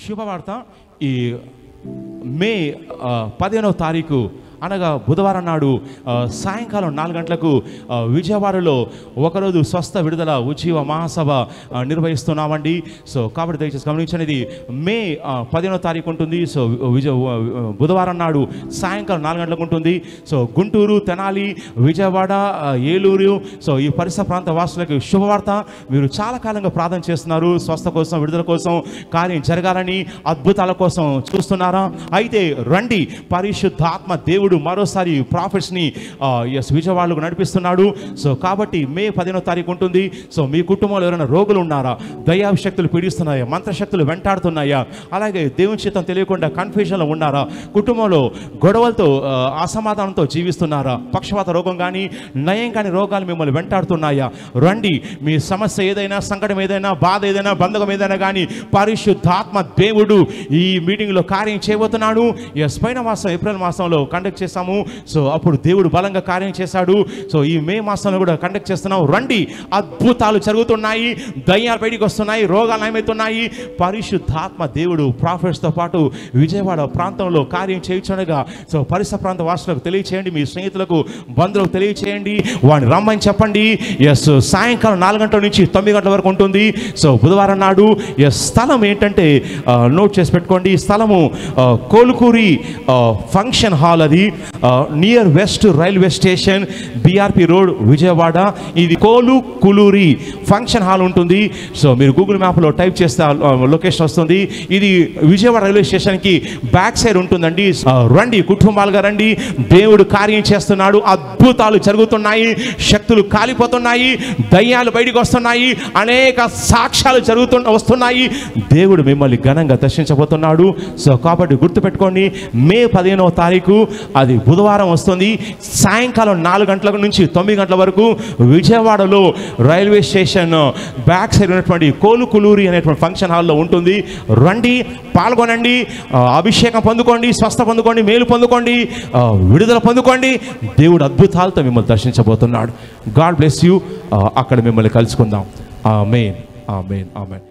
శుభవార్త. ఈ మే 15వ తారీఖు అనగా బుధవారం నాడు సాయంకాలం 4 గంటలకు విజయవాడలో ఒకరోజు స్వస్థ విడుదల ఉజ్జీవ మహాసభ నిర్వహిస్తున్నామండి. సో కాబట్టి దయచేసి గమనించండి, ఇది మే 15వ తారీఖు ఉంటుంది. సో బుధవారం నాడు సాయంకాలం 4 గంటలకు ఉంటుంది. సో గుంటూరు, తెనాలి, విజయవాడ, ఏలూరు, సో ఈ పరిసర ప్రాంత వాసులకు శుభవార్త. మీరు చాలా కాలంగా ప్రార్థన చేస్తున్నారు, స్వస్థ కోసం, విడుదల కోసం, కార్యం జరగాలని, అద్భుతాల కోసం చూస్తున్నారా? అయితే రండి, పరిశుద్ధాత్మ దేవుడు మరోసారి ప్రాఫిట్స్ని విజయవాడకు నడిపిస్తున్నాడు. సో కాబట్టి మే 15వ తారీఖు ఉంటుంది. సో మీ కుటుంబంలో ఎవరైనా రోగులు ఉన్నారా? దయ్యాశక్తులు పీడిస్తున్నాయా? మంత్రశక్తులు వెంటాడుతున్నాయా? అలాగే దేవుని చిత్తం తెలియకుండా కన్ఫ్యూజన్లో ఉన్నారా? కుటుంబంలో గొడవలతో, అసమాధానంతో జీవిస్తున్నారా? పక్షవాత రోగం కానీ, నయం కాని రోగాలు మిమ్మల్ని వెంటాడుతున్నాయా? రండి, మీ సమస్య ఏదైనా, సంకటం ఏదైనా, బాధ ఏదైనా, బంధకం ఏదైనా కానీ పరిశుద్ధాత్మ దేవుడు ఈ మీటింగ్లో కార్యం చేయబోతున్నాడు. పైన మాసం ఏప్రిల్ మాసంలో కండక్ట్ చేశాము. సో అప్పుడు దేవుడు బలంగా కార్యం చేశాడు. సో ఈ మే మాసంలో కూడా కండక్ట్ చేస్తున్నాం. రండి, అద్భుతాలు జరుగుతున్నాయి, దయ్యాలు బయటికి వస్తున్నాయి, రోగాలు నయమవుతున్నాయి. పరిశుద్ధాత్మ దేవుడు ప్రాఫిట్స్తో పాటు విజయవాడ ప్రాంతంలో కార్యం చేయించుండగా సో పరిసర ప్రాంత వాసులకు తెలియచేయండి, మీ స్నేహితులకు, బంధువులకు తెలియచేయండి, వాడిని రమ్మని చెప్పండి. సాయంకాలం 4 గంటల నుంచి 9 గంటల వరకు ఉంటుంది. సో బుధవారం నాడు స్థలం ఏంటంటే నోట్ చేసి పెట్టుకోండి. స్థలము కోలుకూరి ఫంక్షన్ హాల్, అది near west railway station, BRP road, Vijayawada. ఇది కోలుకులూరి ఫంక్షన్ హాల్ ఉంటుంది. సో మీరు గూగుల్ మ్యాప్లో టైప్ చేస్తే లొకేషన్ వస్తుంది. ఇది విజయవాడ రైల్వే స్టేషన్కి బ్యాక్ సైడ్ ఉంటుందండి. రండి, కుటుంబాలుగా రండి, దేవుడు కార్యం చేస్తున్నాడు, అద్భుతాలు జరుగుతున్నాయి, శక్తులు కాలిపోతున్నాయి, దయ్యాలు బయటికి వస్తున్నాయి, అనేక సాక్ష్యాలు వస్తున్నాయి. దేవుడు మిమ్మల్ని ఘనంగా దర్శించబోతున్నాడు. సో కాబట్టి గుర్తుపెట్టుకోండి, మే 15వ తారీఖు అది బుధవారం వస్తుంది. సాయంకాలం 4 గంటల నుంచి 9 గంటల వరకు విజయవాడలో రైల్వే స్టేషన్ బ్యాక్ సైడ్ ఉన్నటువంటి కోలుకులూరి అనేటువంటి ఫంక్షన్ హాల్లో ఉంటుంది. రండి, పాల్గొనండి, అభిషేకం పొందుకోండి, స్వస్థ పొందుకోండి, మేలు పొందుకోండి, విడుదల పొందుకోండి. దేవుడు అద్భుతాలతో మిమ్మల్ని దర్శించబోతున్నాడు. God bless you. అక్కడ మిమ్మల్ని కలుసుకుందాం. ఆమేన్, ఆమేన్, ఆమేన్.